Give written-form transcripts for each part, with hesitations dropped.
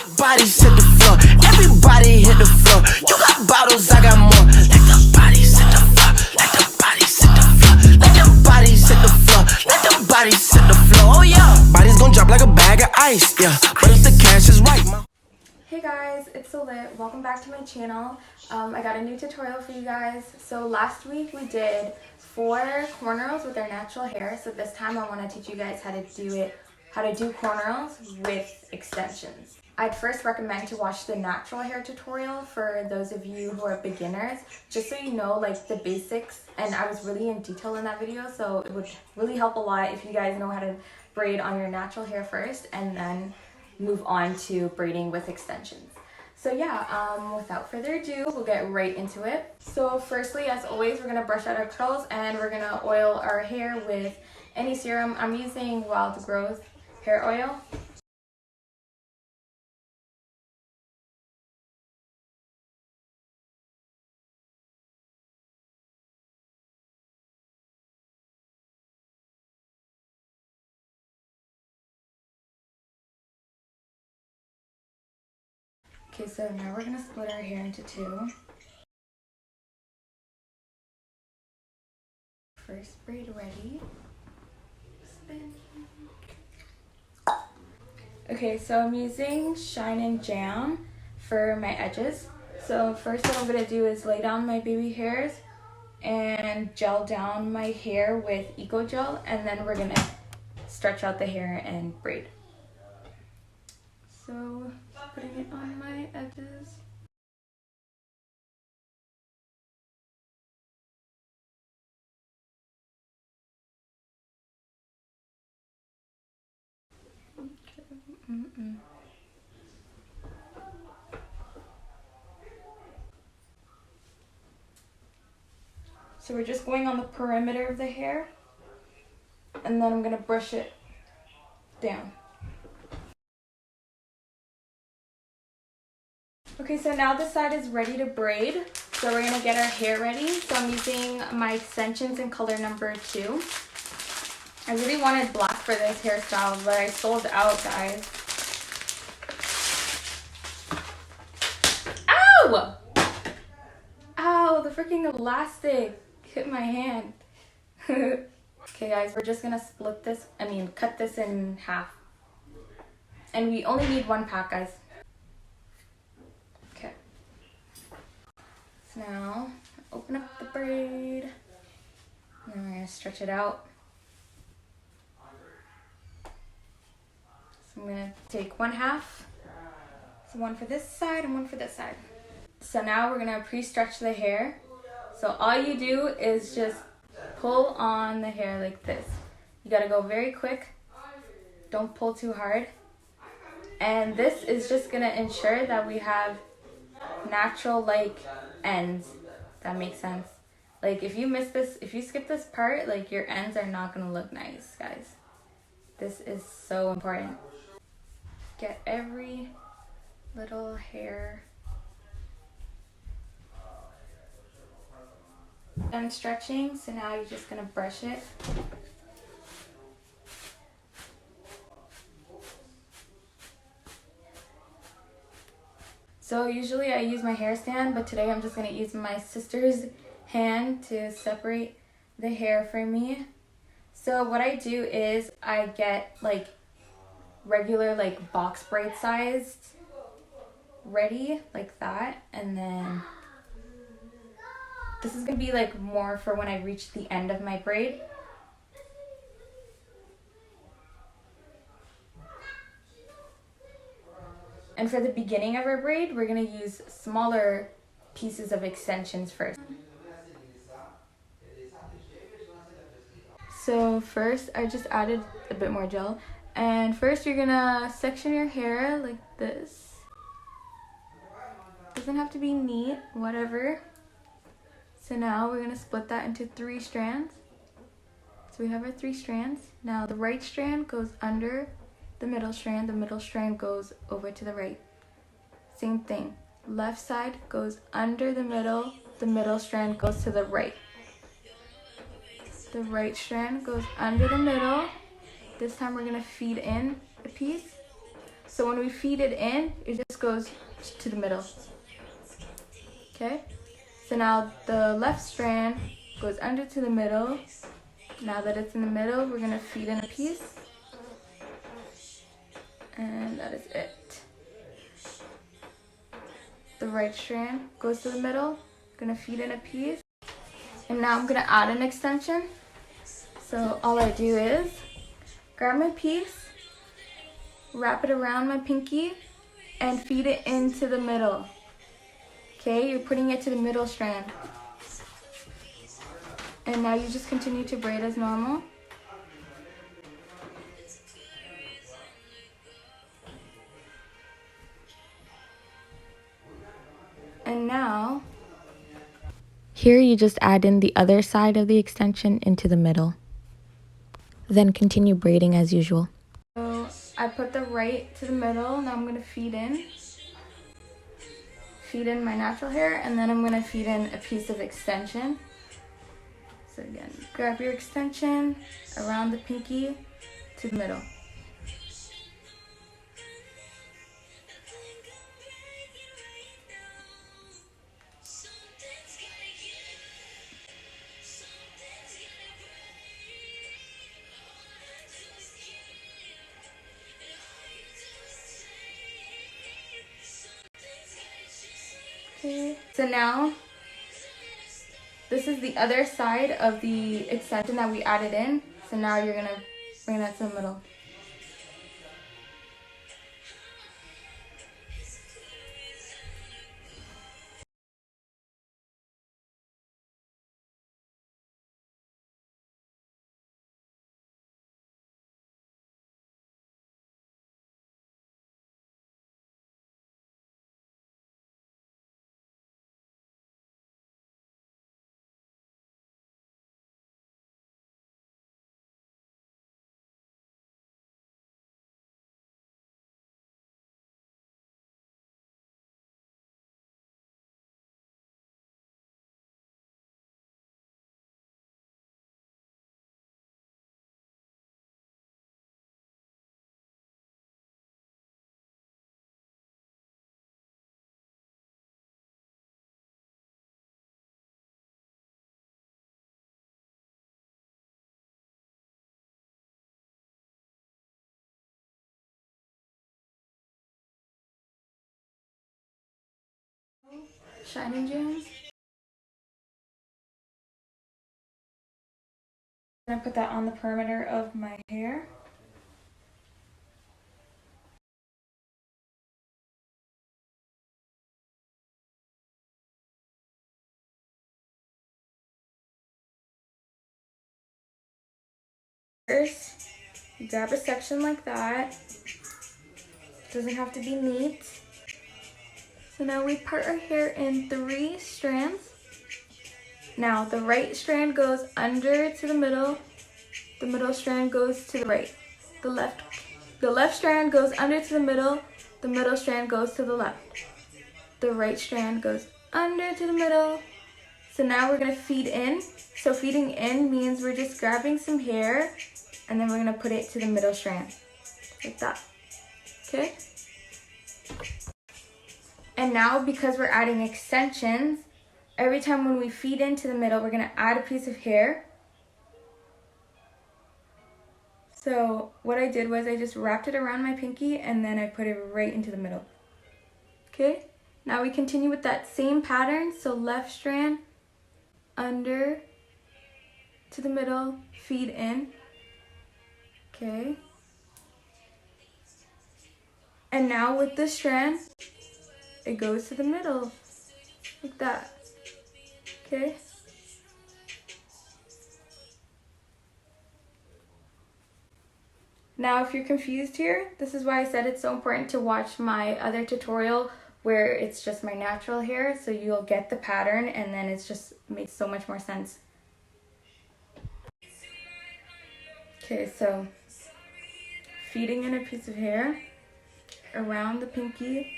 Bodies hit the floor, everybody hit the floor. You got bottles, I got more. Let the bodies hit the floor, let the bodies hit the floor, let the bodies hit the floor, let the bodies hit the floor. Oh yeah, bodies gon' drop like a bag of ice, yeah. But if the cash is right, ma. Hey guys, it's so lit. Welcome back to my channel. I got a new tutorial for you guys. So last week we did 4 cornrows with our natural hair. So this time I want to teach you guys how to do cornrows with extensions. I'd first recommend to watch the natural hair tutorial for those of you who are beginners, just so you know like the basics, and I was really in detail in that video, so it would really help a lot if you guys know how to braid on your natural hair first and then move on to braiding with extensions. So yeah, without further ado, we'll get right into it. So firstly, as always, we're gonna brush out our curls and we're gonna oil our hair with any serum. I'm using Wild Growth hair oil. Okay, so now we're gonna split our hair into 2. First braid ready. Spin. Okay, so I'm using Shine and Jam for my edges. So first what I'm gonna do is lay down my baby hairs and gel down my hair with Eco Gel, and then we're gonna stretch out the hair and braid. So putting it on my edges. So we're just going on the perimeter of the hair, and then I'm gonna brush it down. Okay, so now this side is ready to braid. So we're gonna get our hair ready. So I'm using my extensions in color number 2. I really wanted black for this hairstyle, but I sold out, guys. Ow! Ow, the freaking elastic hit my hand. Okay guys, we're just gonna cut this in half. And we only need 1 pack, guys. Okay. So now, open up the braid. And then we're gonna stretch it out. So I'm gonna take 1/2. So 1 for this side and 1 for this side. So now we're gonna pre-stretch the hair. So all you do is just pull on the hair like this. You gotta go very quick. Don't pull too hard. And this is just gonna ensure that we have natural like ends. That makes sense. Like if you miss this, if you skip this part, like your ends are not gonna look nice, guys. This is so important. Get every little hair. Done stretching, so now you're just gonna brush it. So usually I use my hair stand, but today I'm just gonna use my sister's hand to separate the hair for me. So what I do is I get like regular like box braid sized ready like that, and then this is gonna be like more for when I reach the end of my braid. And for the beginning of our braid, we're gonna use smaller pieces of extensions first. So first, I just added a bit more gel. And first you're gonna section your hair like this. Doesn't have to be neat, whatever. So now we're gonna split that into 3 strands. So we have our 3 strands. Now the right strand goes under the middle strand goes over to the right. Same thing. Left side goes under the middle strand goes to the right. The right strand goes under the middle. This time we're gonna feed in a piece. So when we feed it in, it just goes to the middle. Okay? So now the left strand goes under to the middle. Now that it's in the middle, we're gonna feed in a piece. And that is it. The right strand goes to the middle. Gonna feed in a piece. And now I'm gonna add an extension. So all I do is grab my piece, wrap it around my pinky, and feed it into the middle. Okay, you're putting it to the middle strand. And now you just continue to braid as normal. And now, here you just add in the other side of the extension into the middle. Then continue braiding as usual. So I put the right to the middle. Now I'm going to feed in my natural hair, and then I'm going to feed in a piece of extension. So again, grab your extension around the pinky to the middle. Okay, so now this is the other side of the extension that we added in. So now you're gonna bring that to the middle. Shining gems. I'm gonna put that on the perimeter of my hair. First, you grab a section like that. Doesn't have to be neat. So now we part our hair in 3 strands. Now the right strand goes under to the middle strand goes to the right. The left strand goes under to the middle strand goes to the left. The right strand goes under to the middle. So now we're gonna feed in. So feeding in means we're just grabbing some hair and then we're gonna put it to the middle strand, like that, okay? And now because we're adding extensions, every time when we feed into the middle, we're gonna add a piece of hair. So what I did was I just wrapped it around my pinky and then I put it right into the middle. Okay, now we continue with that same pattern. So left strand, under to the middle, feed in. Okay. And now with this strand, it goes to the middle, like that. Okay. Now if you're confused here, this is why I said it's so important to watch my other tutorial where it's just my natural hair, so you'll get the pattern and then it just makes so much more sense. Okay, so feeding in a piece of hair around the pinky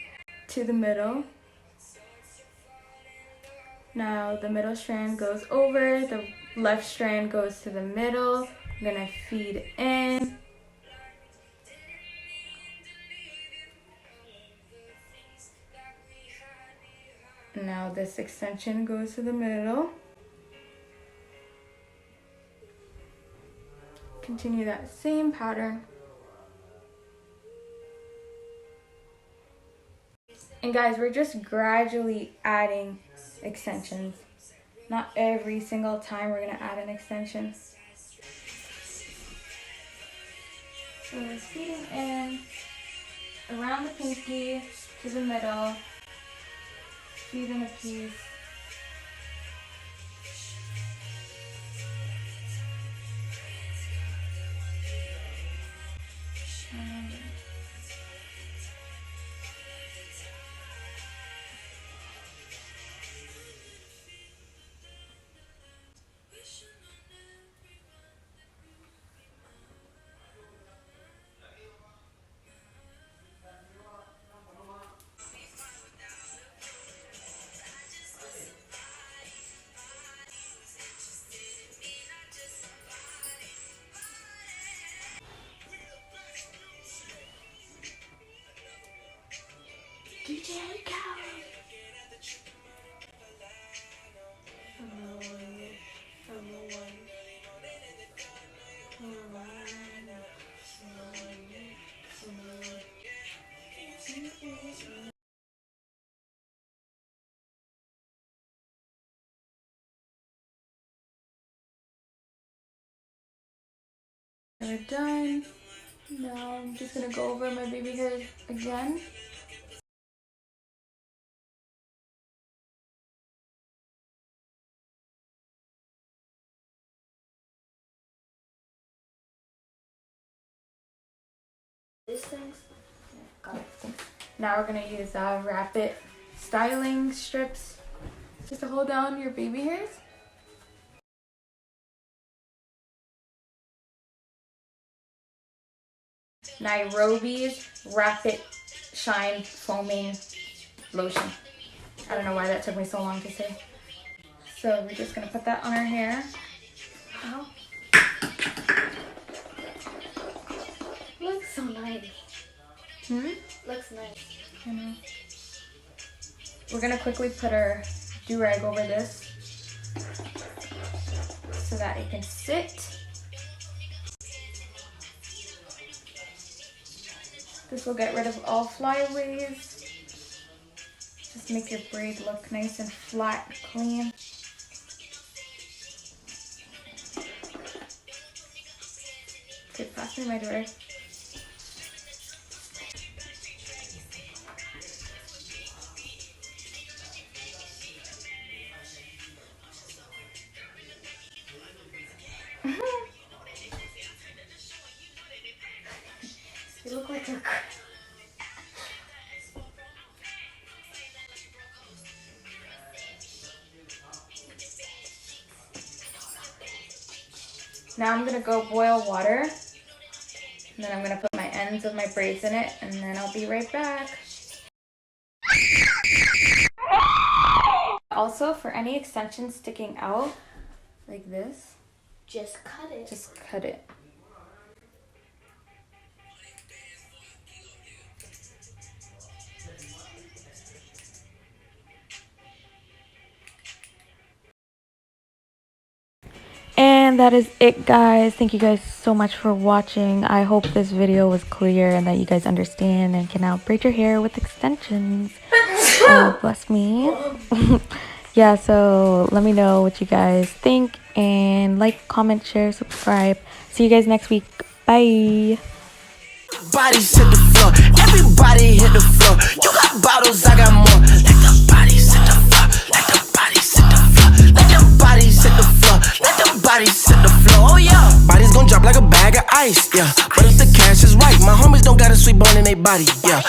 to the middle. Now the middle strand goes over, the left strand goes to the middle. I'm gonna feed in. Now this extension goes to the middle. Continue that same pattern. And guys, we're just gradually adding extensions. Not every single time we're gonna add an extension. So we're feeding in around the pinky to the middle, feed in a piece. DJ Khaled. We're done. Now I'm just gonna go over my baby hairs again. These things? Got it. Thanks. Now we're gonna use Rapid styling strips just to hold down your baby hairs. Nairobi's Rapid Shine Foaming Lotion. I don't know why that took me so long to say. So we're just gonna put that on our hair. Ow. Looks so nice. Looks nice. I know. We're gonna quickly put our do-rag over this so that it can sit. This will get rid of all flyaways. Just make your braid look nice and flat, clean. Okay, pass me my do-rag. You look like a... Now I'm gonna go boil water, and then I'm gonna put my ends of my braids in it, and then I'll be right back. Also, for any extensions sticking out, like this, Just cut it. just cut it. And that is it, guys. Thank you guys so much for watching. I hope this video was clear and that you guys understand and can now braid your hair with extensions. Oh, bless me. Yeah, so let me know what you guys think, and like, comment, share, subscribe. See you guys next week. Bye. Bodies hit the floor, everybody hit the floor. You got bottles, I got more. Let the bodies hit the floor, let the bodies hit the floor, let the bodies hit the floor, let the bodies hit the floor. Oh yeah, bodies gon' drop like a bag of ice, yeah. But if the cash is right, my homies don't got a sweet bone in they body, yeah.